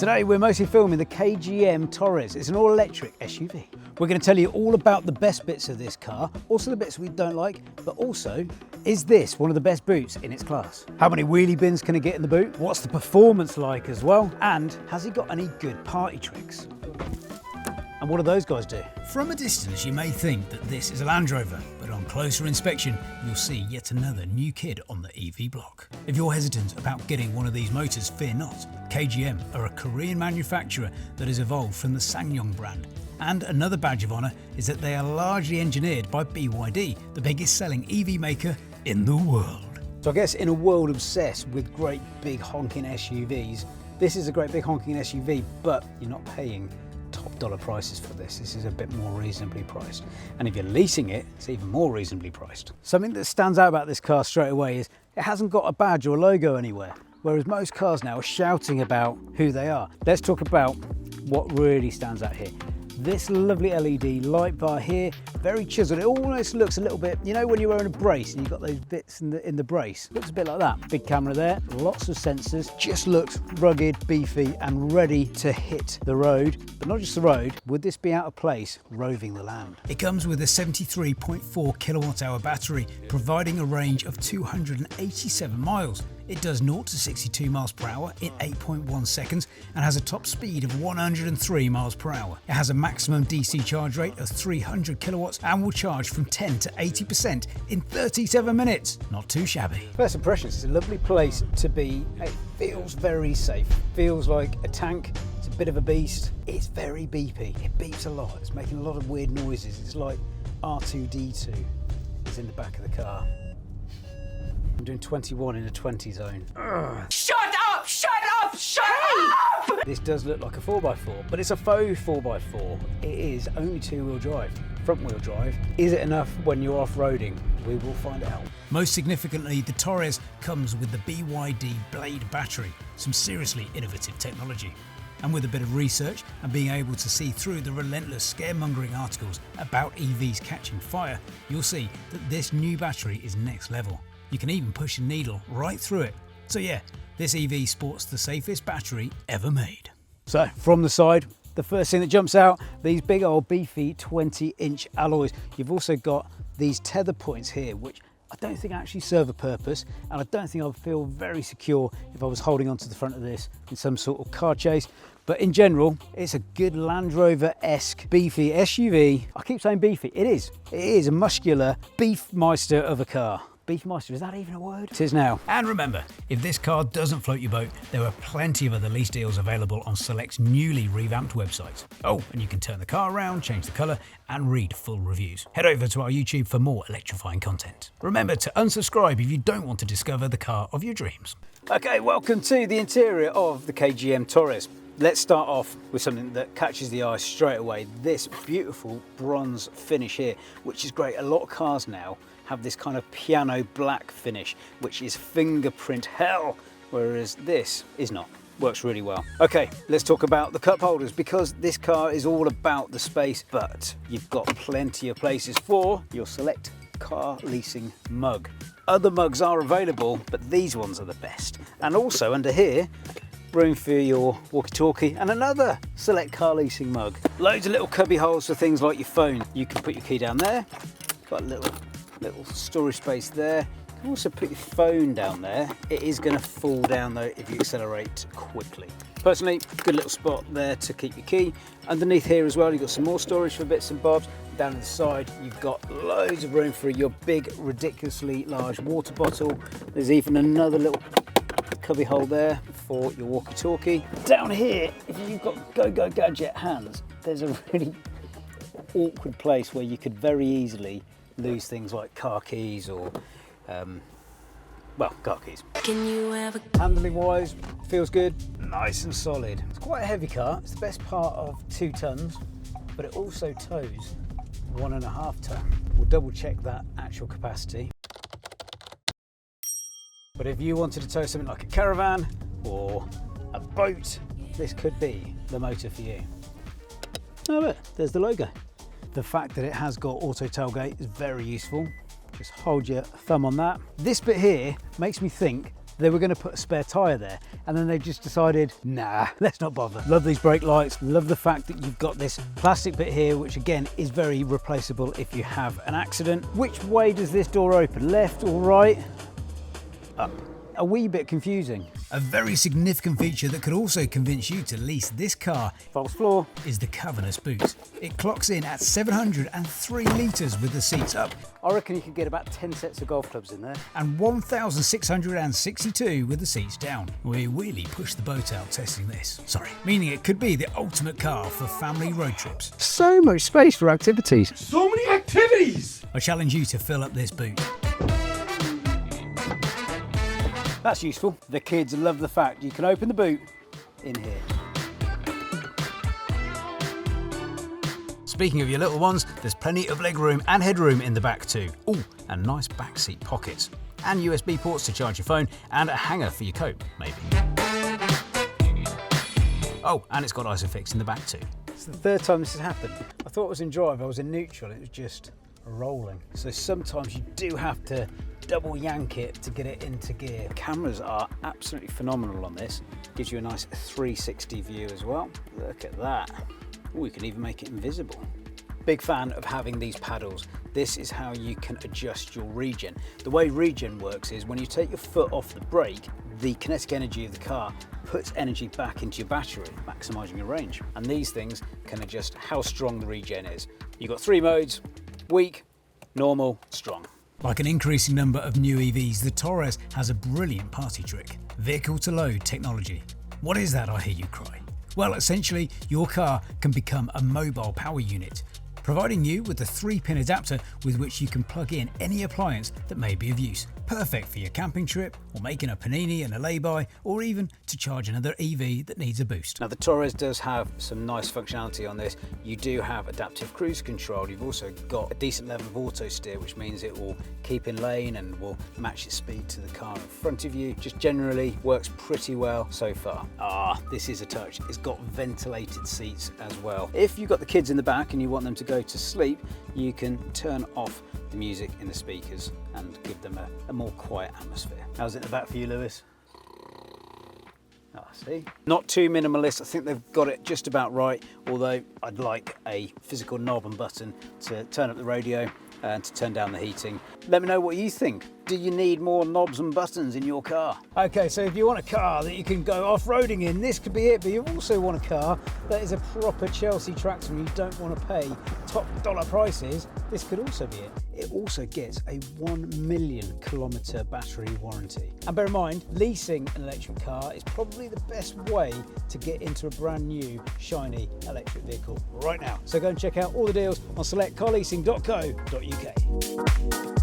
Today we're mostly filming the KGM Torres. It's an all-electric SUV. We're going to tell you all about the best bits of this car, also the bits we don't like, but also, is this one of the best boots in its class? How many wheelie bins can it get in the boot? What's the performance like as well? And has it got any good party tricks? And what do those guys do? From a distance, you may think that this is a Land Rover, but on closer inspection, you'll see yet another new kid on the EV block. If you're hesitant about getting one of these motors, fear not. KGM are a Korean manufacturer that has evolved from the SsangYong brand. And another badge of honour is that they are largely engineered by BYD, the biggest selling EV maker in the world. So I guess in a world obsessed with great big honking SUVs, this is a great big honking SUV, but you're not paying top dollar prices for this. This is a bit more reasonably priced. And if you're leasing it, it's even more reasonably priced. Something that stands out about this car straight away is it hasn't got a badge or a logo anywhere, whereas most cars now are shouting about who they are. Let's talk about what really stands out here. This lovely LED light bar here, very chiseled. It almost looks a little bit, you know when you're wearing a brace and you've got those bits in the brace? Looks a bit like that. Big camera there, lots of sensors, just looks rugged, beefy and ready to hit the road. But not just the road, would this be out of place roving the land? It comes with a 73.4 kilowatt hour battery, providing a range of 287 miles. It does 0 to 62 miles per hour in 8.1 seconds and has a top speed of 103 miles per hour. It has a maximum DC charge rate of 300 kilowatts and will charge from 10 to 80% in 37 minutes. Not too shabby. First impressions, it's a lovely place to be. It feels very safe. Feels like a tank. It's a bit of a beast. It's very beepy. It beeps a lot. It's making a lot of weird noises. It's like R2-D2 is in the back of the car. I'm doing 21 in a 20 zone. Ugh. Shut up! Shut up! Shut up! This does look like a 4x4, but it's a faux 4x4. It is only two-wheel drive, front-wheel drive. Is it enough when you're off-roading? We will find out. Most significantly, the Torres comes with the BYD Blade battery, some seriously innovative technology. And with a bit of research and being able to see through the relentless scaremongering articles about EVs catching fire, you'll see that this new battery is next level. You can even push a needle right through it. So yeah, this EV sports the safest battery ever made. So from the side, the first thing that jumps out, these big old beefy 20-inch alloys. You've also got these tether points here, which I don't think actually serve a purpose, and I don't think I would feel very secure if I was holding onto the front of this in some sort of car chase. But in general, it's a good Land Rover-esque beefy SUV. I keep saying beefy, it is. It is a muscular beefmeister of a car. Beefmeister, is that even a word? It is now. And remember, if this car doesn't float your boat, there are plenty of other lease deals available on Select's newly revamped website. Oh, and you can turn the car around, change the colour, and read full reviews. Head over to our YouTube for more electrifying content. Remember to unsubscribe if you don't want to discover the car of your dreams. Okay, welcome to the interior of the KGM Torres. Let's start off with something that catches the eye straight away. This beautiful bronze finish here, which is great. A lot of cars now have this kind of piano black finish, which is fingerprint hell, whereas this is not. Works really well. Okay, let's talk about the cup holders, because this car is all about the space, but you've got plenty of places for your Select car leasing mug. Other mugs are available, but these ones are the best. And also under here, room for your walkie-talkie and another Select car leasing mug. Loads of little cubby holes for things like your phone. You can put your key down there. Got a little storage space there. You can also put your phone down there. It is going to fall down though if you accelerate quickly. Personally, good little spot there to keep your key. Underneath here as well, you've got some more storage for bits and bobs. Down to the side, you've got loads of room for your big, ridiculously large water bottle. There's even another little cubby hole there for your walkie-talkie. Down here, if you've got go-go gadget hands, there's a really awkward place where you could very easily lose things like car keys or, well, car keys. Handling wise, feels good, nice and solid. It's quite a heavy car. It's the best part of 2 tons, but it also tows 1.5 ton. We'll double check that actual capacity. But if you wanted to tow something like a caravan or a boat, this could be the motor for you. Oh look, there's the logo. The fact that it has got auto tailgate is very useful. Just hold your thumb on that. This bit here makes me think They were going to put a spare tyre there, and then they just decided, nah, let's not bother. Love these brake lights, love the fact that you've got this plastic bit here, which again is very replaceable if you have an accident. Which way does this door open? Left or right? Up. A wee bit confusing. A very significant feature that could also convince you to lease this car, false floor, is the cavernous boot. It clocks in at 703 litres with the seats up. I reckon you could get about 10 sets of golf clubs in there. And 1,662 with the seats down. We really pushed the boat out testing this. Sorry, meaning it could be the ultimate car for family road trips. So much space for activities. So many activities! I challenge you to fill up this boot. That's useful. The kids love the fact you can open the boot in here. Speaking of your little ones, there's plenty of legroom and headroom in the back too. Oh, and nice backseat pockets. And USB ports to charge your phone and a hanger for your coat, maybe. Oh, and it's got ISOFIX in the back too. It's the third time this has happened. I thought it was in drive, I was in neutral, it was just rolling. So sometimes you do have to double yank it to get it into gear. The cameras are absolutely phenomenal on this. Gives you a nice 360 view as well. Look at that. Oh, you can even make it invisible. Big fan of having these paddles. This is how you can adjust your regen. The way regen works is when you take your foot off the brake, the kinetic energy of the car puts energy back into your battery, maximising your range. And these things can adjust how strong the regen is. You've got 3 modes: weak, normal, strong. Like an increasing number of new EVs, the Torres has a brilliant party trick: vehicle to load technology. What is that, I hear you cry? Well, essentially, your car can become a mobile power unit, providing you with a 3-pin adapter with which you can plug in any appliance that may be of use. Perfect for your camping trip, or making a panini and a lay-by, or even to charge another EV that needs a boost. Now the Torres does have some nice functionality on this. You do have adaptive cruise control. You've also got a decent level of auto steer, which means it will keep in lane and will match its speed to the car in front of you. Just generally works pretty well so far. This is a touch. It's got ventilated seats as well. If you've got the kids in the back and you want them to go to sleep, you can turn off the music in the speakers and give them a more quiet atmosphere. How's it in the back for you, Lewis? See? Not too minimalist. I think they've got it just about right, although I'd like a physical knob and button to turn up the radio and to turn down the heating. Let me know what you think. Do you need more knobs and buttons in your car? Okay, so if you want a car that you can go off-roading in, this could be it, but you also want a car that is a proper Chelsea tractor and you don't want to pay top dollar prices, this could also be it. It also gets a 1 million kilometre battery warranty. And bear in mind, leasing an electric car is probably the best way to get into a brand new, shiny electric vehicle right now. So go and check out all the deals on selectcarleasing.co.uk.